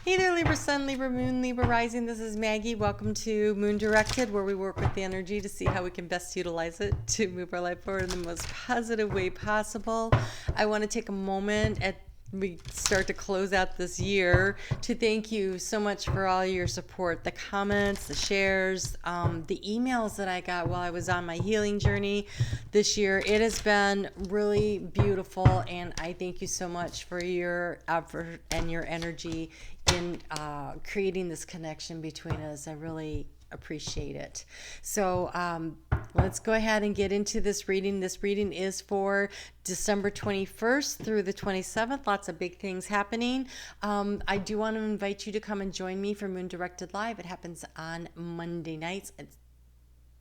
Hey there, Libra Sun, Libra Moon, Libra Rising. This is Maggie. Welcome to Moon Directed, where we work with the energy to see how we can best utilize it to move our life forward in the most positive way possible. I want to take a moment at we start to close out this year to thank you so much for all your support, the comments, the shares, the emails that I got while I was on my healing journey this year. It has been really beautiful, and I thank you so much for your effort and your energy in creating this connection between us. I really appreciate it. So let's go ahead and get into this reading. This reading is for December 21st through the 27th. Lots of big things happening. I do want to invite you to come and join me for Moon Directed Live. It happens on Monday nights.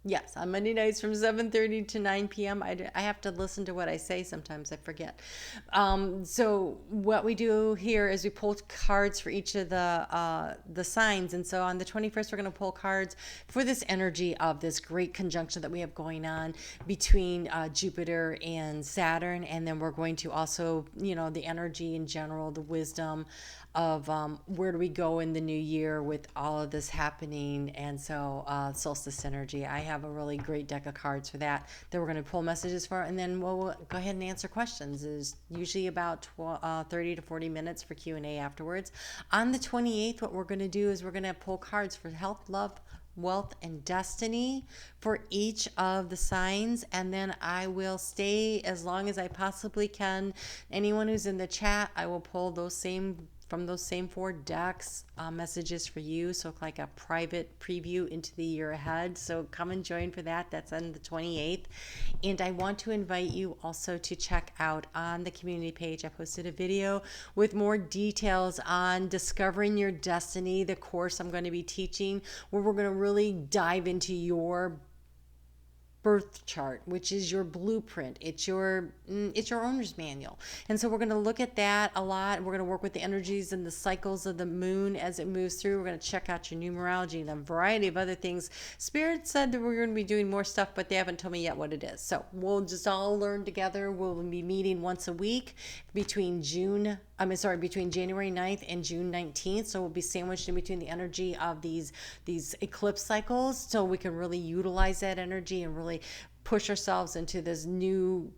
Yes, on Monday nights from 7:30 to 9 p.m. I have to listen to what I say. Sometimes I forget. So what we do here is we pull cards for each of the signs. And so on the 21st, we're going to pull cards for this energy of this great conjunction that we have going on between Jupiter and Saturn. And then we're going to also, the energy in general, the wisdom of where do we go in the new year with all of this happening. And so solstice energy. I have a really great deck of cards for that we're going to pull messages for, and then we'll go ahead and answer questions. There's usually about 30 to 40 minutes for Q&A afterwards. On the 28th, what we're going to do is we're going to pull cards for health, love, wealth, and destiny for each of the signs, and then I will stay as long as I possibly can. Anyone who's in the chat, I will pull from those same four decks, messages for you. So like a private preview into the year ahead. So come and join for that. That's on the 28th. And I want to invite you also to check out on the community page. I posted a video with more details on discovering your destiny, the course I'm going to be teaching, where we're going to really dive into your birth chart, which is your blueprint. It's your owner's manual. And so we're going to look at that a lot. We're going to work with the energies and the cycles of the moon as it moves through. We're going to check out your numerology and a variety of other things. Spirit said that we're going to be doing more stuff, but they haven't told me yet what it is. So we'll just all learn together. We'll be meeting once a week between January 9th and June 19th. So we'll be sandwiched in between the energy of these eclipse cycles, so we can really utilize that energy and really push ourselves into this new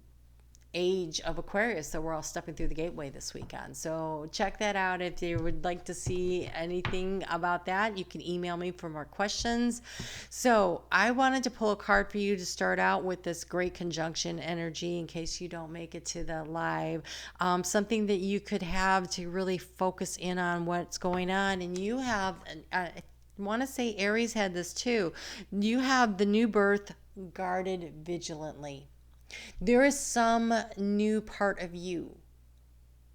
age of Aquarius that we're all stepping through the gateway this weekend. So check that out. If you would like to see anything about that, you can email me for more questions. So I wanted to pull a card for you to start out with this great conjunction energy in case you don't make it to the live. Something that you could have to really focus in on what's going on. And you have, I want to say Aries had this too. You have the new birth guarded vigilantly. There is some new part of you,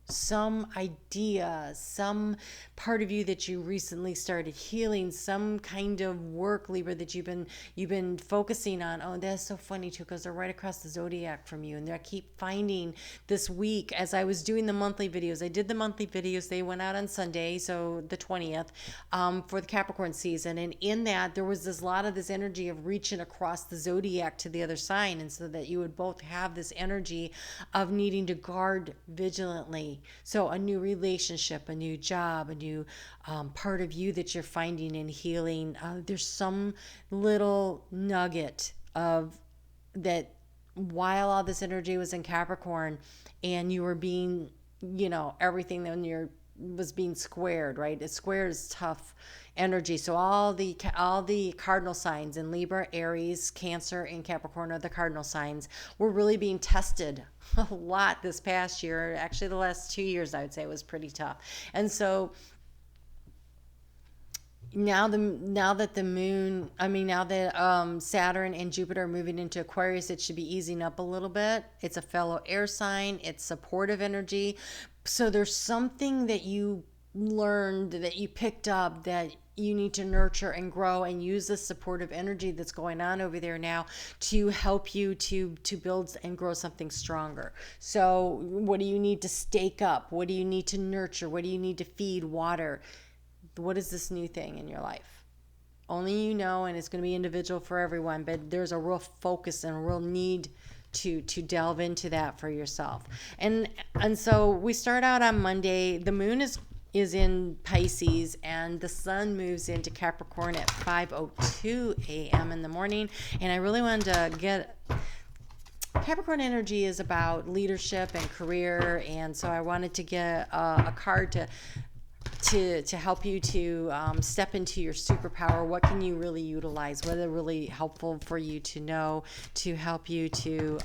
some idea, some part of you that you recently started healing, some kind of work, Libra, that you've been focusing on. Oh, that's so funny too, because they're right across the zodiac from you. And I keep finding this week as I was doing the monthly videos. I did the monthly videos. They went out on Sunday, so the 20th, for the Capricorn season. And in that, there was this lot of this energy of reaching across the zodiac to the other sign. And so that you would both have this energy of needing to guard vigilantly. So a new relationship, a new job, a new part of you that you're finding and healing. There's some little nugget of that while all this energy was in Capricorn and you were being, everything then was being squared, right? A square is tough energy. So all the cardinal signs in Libra, Aries, Cancer, and Capricorn are the cardinal signs. Were really being tested a lot this past year. Actually, the last 2 years, I would say, was pretty tough. And so now that Saturn and Jupiter are moving into Aquarius, it should be easing up a little bit. It's a fellow air sign. It's supportive energy. So there's something that you learned, that you picked up, that you need to nurture and grow and use the supportive energy that's going on over there now to help you to build and grow something stronger. So what do you need to stake up? What do you need to nurture? What do you need to feed, water? What is this new thing in your life? Only you know, and it's going to be individual for everyone, but there's a real focus and a real need to delve into that for yourself. And so we start out on Monday. The moon is is in Pisces, and the sun moves into Capricorn at 5:02 a.m. in the morning. And I really wanted to get Capricorn energy is about leadership and career, and so I wanted to get a card to help you to step into your superpower. What can you really utilize? What are really helpful for you to know to help you to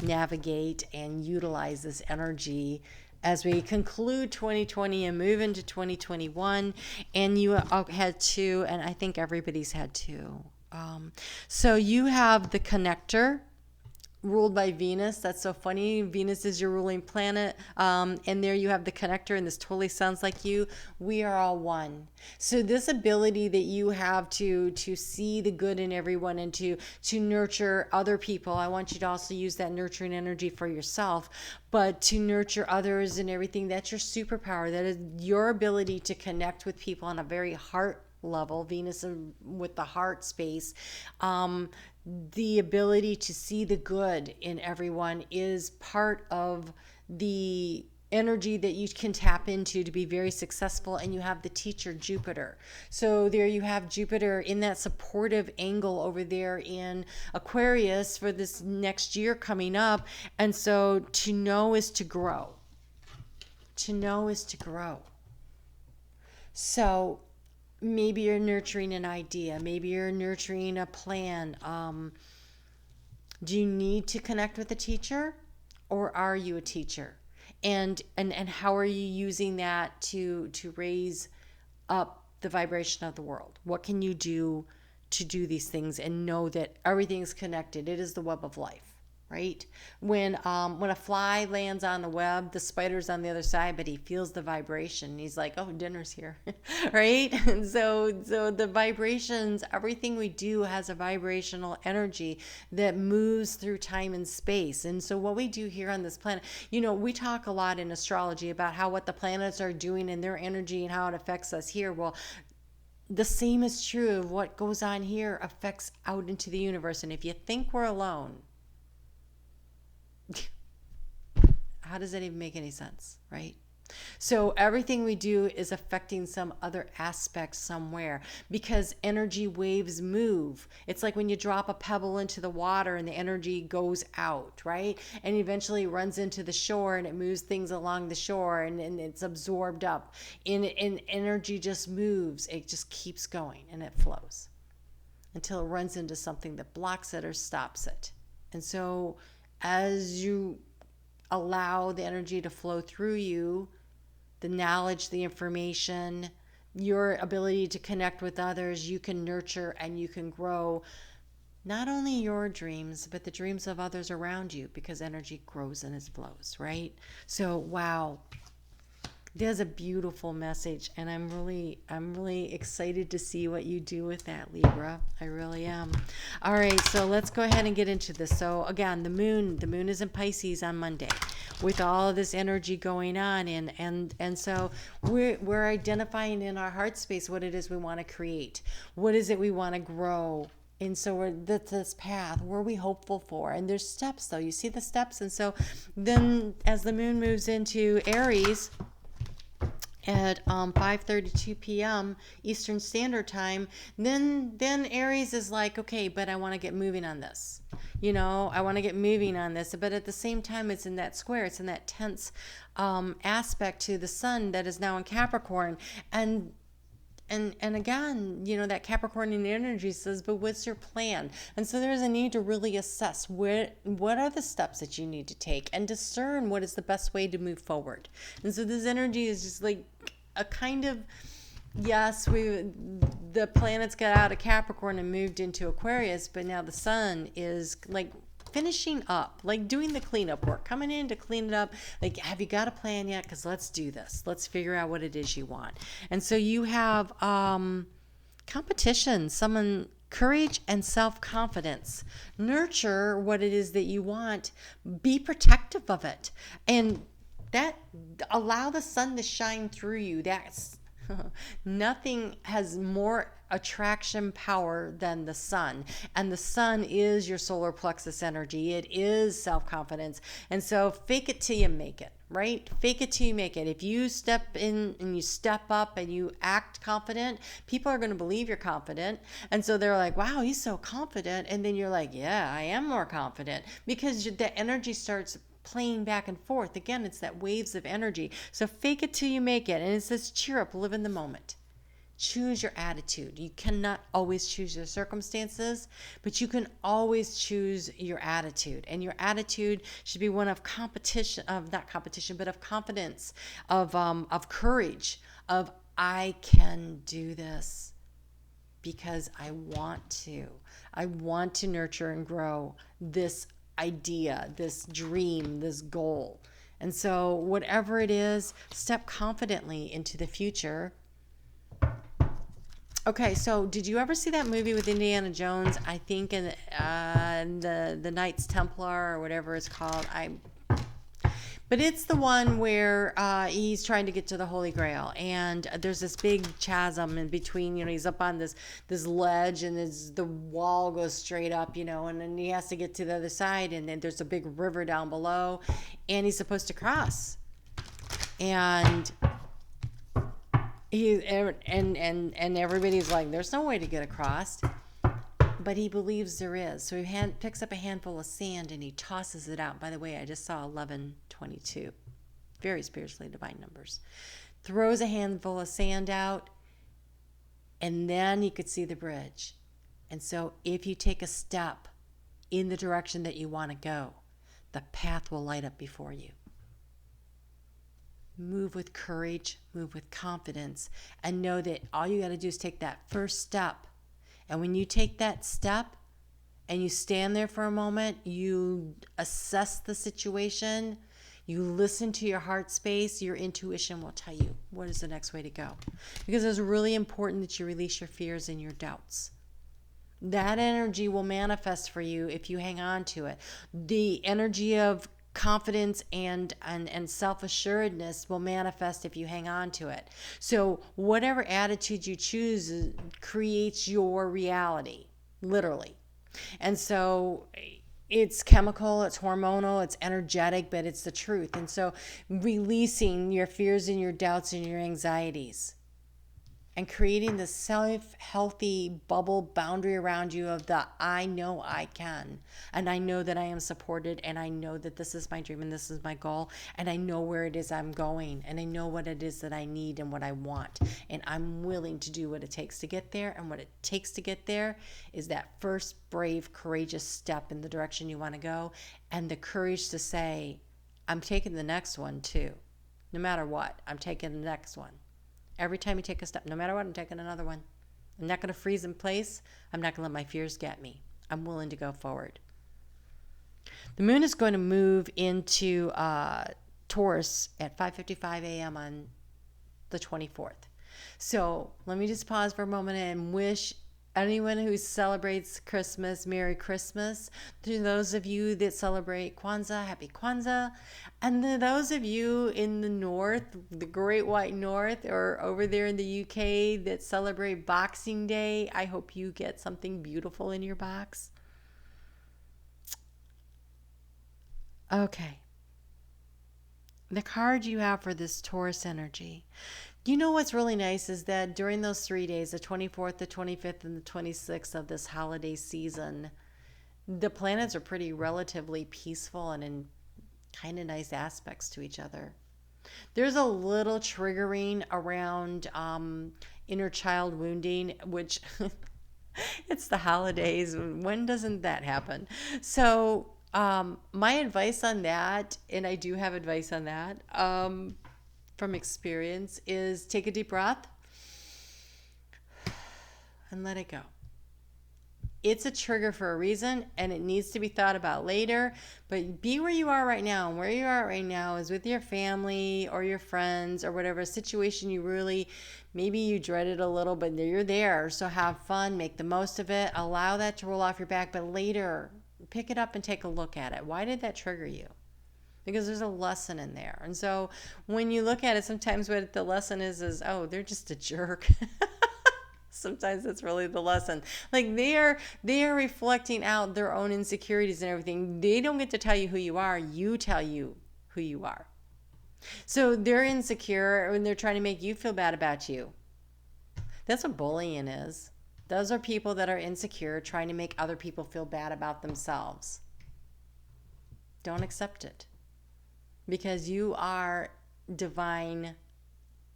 navigate and utilize this energy as we conclude 2020 and move into 2021. And you had two, and I think everybody's had two. So you have the connector, ruled by Venus. That's so funny. Venus is your ruling planet. And there you have the connector, and this totally sounds like you. We are all one. So this ability that you have to see the good in everyone and to nurture other people. I want you to also use that nurturing energy for yourself, but to nurture others and everything. That's your superpower. That is your ability to connect with people on a very heart level. Venus with the heart space. The ability to see the good in everyone is part of the energy that you can tap into to be very successful. And you have the teacher, Jupiter. So there you have Jupiter in that supportive angle over there in Aquarius for this next year coming up. And so to know is to grow. To know is to grow. So maybe you're nurturing an idea. Maybe you're nurturing a plan. Do you need to connect with a teacher, or are you a teacher? And how are you using that to raise up the vibration of the world? What can you do to do these things and know that everything is connected? It is the web of life. Right? When a fly lands on the web, the spider's on the other side, but he feels the vibration. He's like, oh, dinner's here. Right? And so the vibrations, everything we do has a vibrational energy that moves through time and space. And so what we do here on this planet, we talk a lot in astrology about what the planets are doing and their energy and how it affects us here. Well, the same is true of what goes on here affects out into the universe. And if you think we're alone, how does that even make any sense, right? So everything we do is affecting some other aspect somewhere, because energy waves move. It's like when you drop a pebble into the water and the energy goes out, right? And eventually runs into the shore and it moves things along the shore and it's absorbed up. And energy just moves. It just keeps going and it flows until it runs into something that blocks it or stops it. And so as you allow the energy to flow through you, the knowledge, the information, your ability to connect with others, you can nurture and you can grow not only your dreams, but the dreams of others around you, because energy grows and it flows, right? So, wow. There's a beautiful message, and I'm really excited to see what you do with that, Libra. I really am. All right, so let's go ahead and get into this. So again, the moon is in Pisces on Monday, with all of this energy going on, and so we're identifying in our heart space what it is we want to create, what is it we want to grow. And so we're this path, what are we hopeful for? And there's steps, though. You see the steps, and so then as the moon moves into Aries at 5:32 p.m. Eastern Standard Time, then Aries is like, okay, but I want to get moving on this. I want to get moving on this, but at the same time, it's in that square, it's in that tense aspect to the sun that is now in Capricorn, and again, that Capricornian energy says, but what's your plan? And so there's a need to really assess what are the steps that you need to take and discern what is the best way to move forward. And so this energy is just like a kind of, yes, the planets got out of Capricorn and moved into Aquarius, but now the sun is like finishing up, like doing the cleanup work, coming in to clean it up. Like, have you got a plan yet? Because let's do this. Let's figure out what it is you want. And so you have competition, courage and self-confidence. Nurture what it is that you want. Be protective of it. And that allow the sun to shine through you. That's Nothing has more attraction power than the sun. And the sun is your solar plexus energy. It is self-confidence. And so fake it till you make it, right? Fake it till you make it. If you step in and you step up and you act confident, people are going to believe you're confident. And so they're like, wow, he's so confident. And then you're like, yeah, I am more confident, because the energy starts playing back and forth. Again, it's that waves of energy. So fake it till you make it. And it says, cheer up, live in the moment. Choose your attitude. You cannot always choose your circumstances, but you can always choose your attitude. And your attitude should be one of competition, of not competition, but of confidence, of courage, of I can do this because I want to. I want to nurture and grow this idea, this dream, this goal. And so whatever it is, step confidently into the future. Okay, so did you ever see that movie with Indiana Jones? I think in the Knights Templar or whatever it's called. But it's the one where he's trying to get to the Holy Grail, and there's this big chasm in between. He's up on this ledge, and the wall goes straight up, and then he has to get to the other side, and then there's a big river down below, and he's supposed to cross, and and everybody's like, there's no way to get across, but he believes there is. So he picks up a handful of sand and he tosses it out. By the way, I just saw 11:22, very spiritually divine numbers. Throws a handful of sand out, and then he could see the bridge. And so if you take a step in the direction that you want to go, the path will light up before you. Move with courage, move with confidence, and know that all you got to do is take that first step. And when you take that step and you stand there for a moment, you assess the situation, you listen to your heart space, your intuition will tell you what is the next way to go. Because it's really important that you release your fears and your doubts. That energy will manifest for you if you hang on to it. The energy of confidence and self-assuredness will manifest if you hang on to it. So whatever attitude you choose creates your reality, literally. And so it's chemical, it's hormonal, it's energetic, but it's the truth. And so releasing your fears and your doubts and your anxieties, and creating this self-healthy bubble boundary around you of the I know I can, and I know that I am supported, and I know that this is my dream and this is my goal, and I know where it is I'm going, and I know what it is that I need and what I want, and I'm willing to do what it takes to get there. And what it takes to get there is that first brave, courageous step in the direction you want to go, and the courage to say, I'm taking the next one too. No matter what, I'm taking the next one. Every time you take a step, no matter what, I'm taking another one. I'm not going to freeze in place. I'm not going to let my fears get me. I'm willing to go forward. The moon is going to move into Taurus at 5:55 a.m. on the 24th. So let me just pause for a moment and wish anyone who celebrates Christmas, Merry Christmas. To those of you that celebrate Kwanzaa, Happy Kwanzaa. And to those of you in the North, the Great White North, or over there in the UK that celebrate Boxing Day, I hope you get something beautiful in your box. Okay. The card you have for this Taurus energy. You know what's really nice is that during those 3 days, the 24th, the 25th, and the 26th of this holiday season, the planets are pretty relatively peaceful and in kind of nice aspects to each other. There's a little triggering around inner child wounding, which it's the holidays. When doesn't that happen? So my advice on that, and I do have advice on that, from experience, is take a deep breath and let it go. It's a trigger for a reason, and it needs to be thought about later, but be where you are right now. And where you are right now is with your family or your friends or whatever situation you really, maybe you dread it a little, but you're there. So have fun, make the most of it, allow that to roll off your back, but later pick it up and take a look at it. Why did that trigger you? because there's a lesson in there. And so when you look at it, sometimes what the lesson is, oh, they're just a jerk. Sometimes that's really the lesson. Like they are reflecting out their own insecurities and everything. They don't get to tell you who you are. You tell you who you are. So they're insecure and they're trying to make you feel bad about you. That's what bullying is. Those are people that are insecure trying to make other people feel bad about themselves. Don't accept it, because you are divine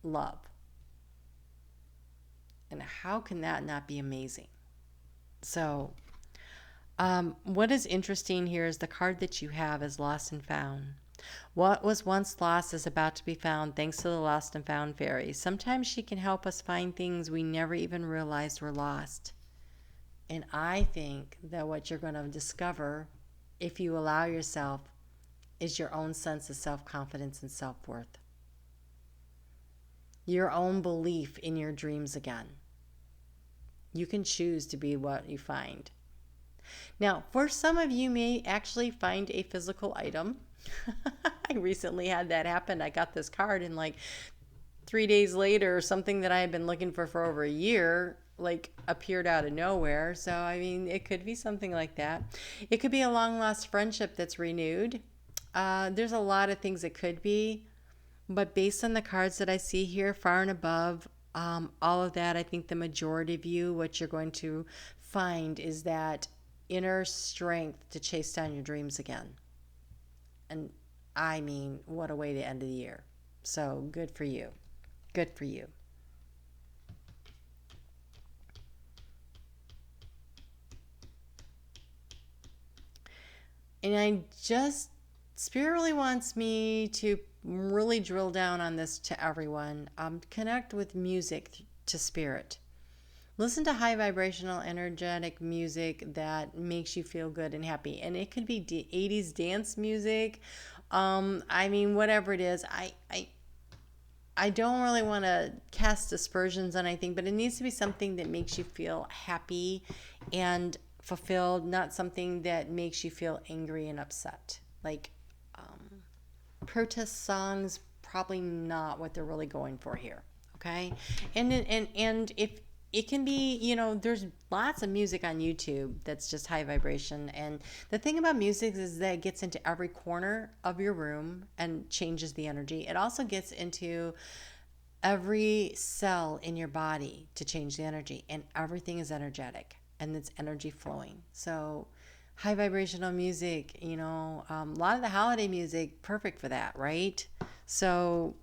love. And how can that not be amazing? So, what is interesting here is the card that you have is Lost and Found. What was once lost is about to be found thanks to the Lost and Found fairy. Sometimes she can help us find things we never even realized were lost. And I think that what you're going to discover, if you allow yourself, is your own sense of self-confidence and self-worth. Your own belief in your dreams again. You can choose to be what you find. Now, for some of you may actually find a physical item. I recently had that happen. I got this card and like 3 days later, something that I had been looking for over a year like appeared out of nowhere. So, I mean, it could be something like that. It could be a long lost friendship that's renewed. There's a lot of things it could be, but based on the cards that I see here, far and above, all of that, I think the majority of you, what you're going to find is that inner strength to chase down your dreams again. And I mean, what a way to end the year. So good for you. Good for you. And Spirit really wants me to really drill down on this to everyone. Connect with music to Spirit. Listen to high vibrational, energetic music that makes you feel good and happy. And it could be 80s dance music. I mean, whatever it is. I don't really want to cast aspersions on anything, but it needs to be something that makes you feel happy and fulfilled, not something that makes you feel angry and upset. Like protest songs, probably not what they're really going for here. Okay, and if it can be, you know, there's lots of music on YouTube that's just high vibration. And the thing about music is that it gets into every corner of your room and changes the energy. It also gets into every cell in your body to change the energy. And everything is energetic and it's energy flowing. So high vibrational music, you know, a lot of the holiday music, perfect for that, right? So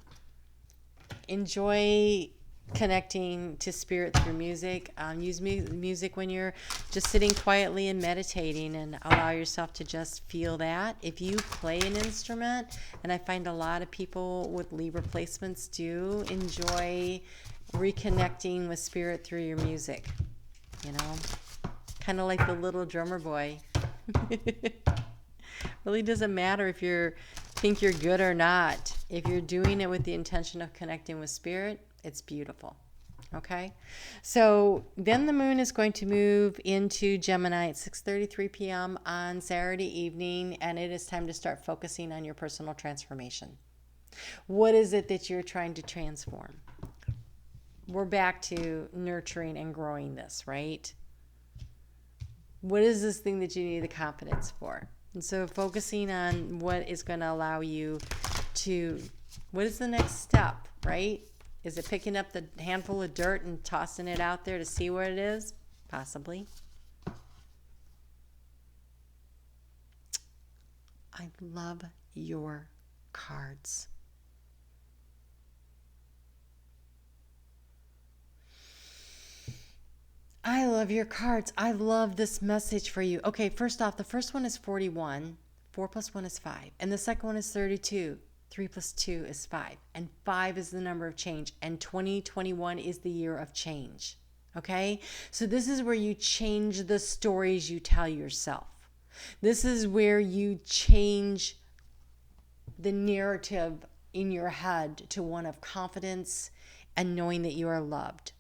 enjoy connecting to Spirit through music. Use music when you're just sitting quietly and meditating, and allow yourself to just feel that. If you play an instrument, and I find a lot of people with Libra placements do enjoy reconnecting with Spirit through your music, you know, kind of like the little drummer boy. Really doesn't matter if you think you're good or not. If you're doing it with the intention of connecting with Spirit, it's beautiful. Okay, so then the moon is going to move into Gemini at 6:33 p.m. on Saturday evening, and it is time to start focusing on your personal transformation. What is it that you're trying to transform? We're back to nurturing and growing this, right? What is this thing that you need the confidence for? And so focusing on what is going to allow you to, what is the next step, right? Is it picking up the handful of dirt and tossing it out there to see where it is? Possibly. I love your cards. I love your cards. I love this message for you. Okay, first off, the first one is 41. 4 plus 1 is 5. And the second one is 32. 3 plus 2 is 5. And 5 is the number of change. And 2021 is the year of change. Okay? So this is where you change the stories you tell yourself. This is where you change the narrative in your head to one of confidence and knowing that you are loved.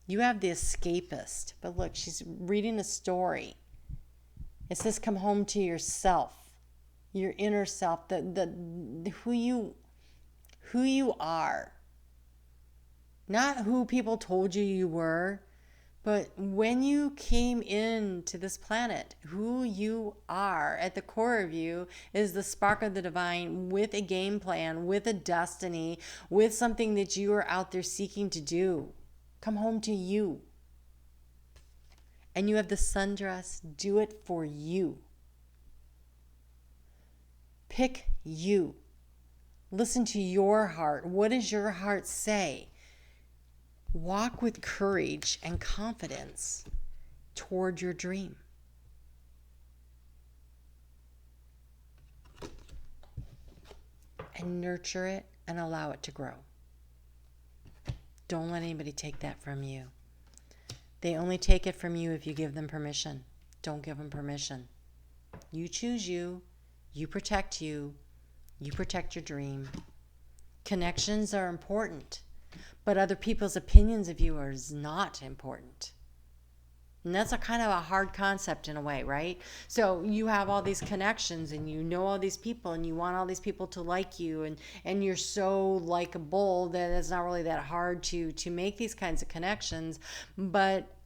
You have the escapist, but look, she's reading a story. It says come home to yourself. your inner self, the who you are. Not who people told you you were, but when you came into this planet, who you are at the core of you is the spark of the divine with a game plan, with a destiny, with something that you are out there seeking to do. Come home to you. And you have the sundress. Do it for you. Pick you. Listen to your heart. What does your heart say? Walk with courage and confidence toward your dream. And nurture it and allow it to grow. Don't let anybody take that from you. They only take it from you if you give them permission. Don't give them permission. You choose you. You protect you. You protect your dream. Connections are important. But other people's opinions of you is not important. And that's a kind of a hard concept in a way, right? So you have all these connections and you know all these people and you want all these people to like you and you're so likable that it's not really that hard to make these kinds of connections, but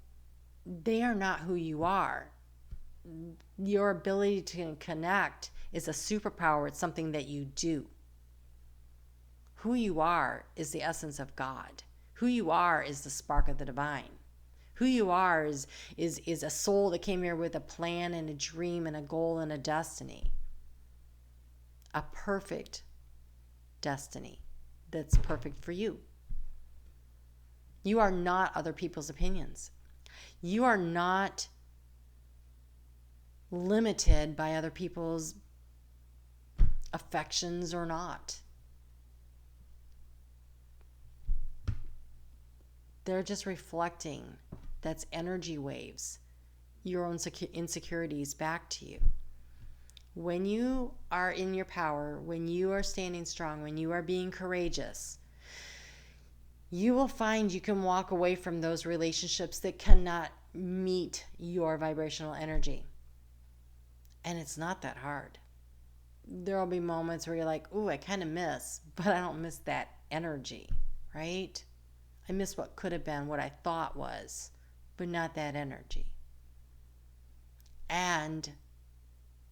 they are not who you are. Your ability to connect is a superpower. It's something that you do. Who you are is the essence of God. Who you are is the spark of the divine. Who you are is a soul that came here with a plan and a dream and a goal and a destiny. A perfect destiny that's perfect for you. You are not other people's opinions. You are not limited by other people's affections or not. They're just reflecting, that's energy waves, your own insecurities back to you. When you are in your power, when you are standing strong, when you are being courageous, you will find you can walk away from those relationships that cannot meet your vibrational energy. And it's not that hard. There will be moments where you're like, ooh, I kind of miss, but I don't miss that energy, right? I miss what could have been, what I thought was, but not that energy. And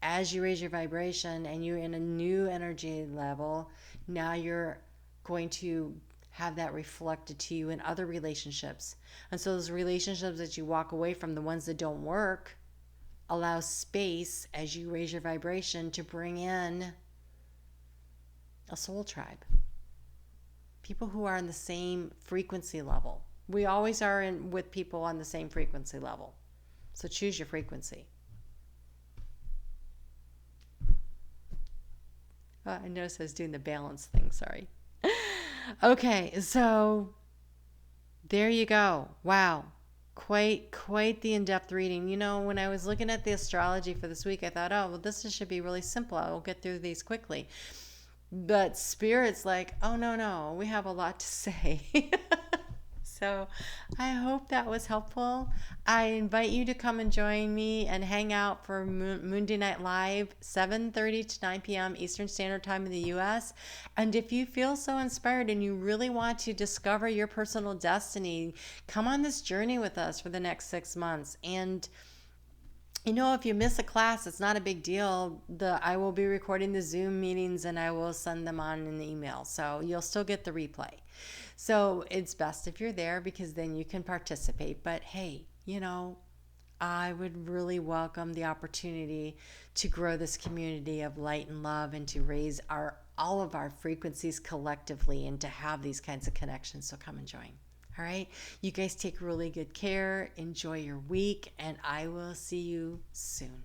as you raise your vibration and you're in a new energy level, now you're going to have that reflected to you in other relationships. And so those relationships that you walk away from, the ones that don't work, allow space as you raise your vibration to bring in a soul tribe. People who are on the same frequency level. We always are with people on the same frequency level. So choose your frequency. I noticed I was doing the balance thing, sorry. Okay, so there you go. Wow. Quite the in-depth reading. You know, when I was looking at the astrology for this week, I thought, oh, well, this should be really simple. I'll get through these quickly. But Spirit's like, oh, no, we have a lot to say. So I hope that was helpful. I invite you to come and join me and hang out for Moonday Night Live, 7:30 to 9 p.m. Eastern Standard Time in the U.S. And if you feel so inspired and you really want to discover your personal destiny, come on this journey with us for the next 6 months. And you know, if you miss a class, it's not a big deal. I will be recording the Zoom meetings and I will send them on in the email. So you'll still get the replay. So it's best if you're there because then you can participate. But hey, you know, I would really welcome the opportunity to grow this community of light and love and to raise all of our frequencies collectively and to have these kinds of connections. So come and join. All right. You guys take really good care. Enjoy your week, and I will see you soon.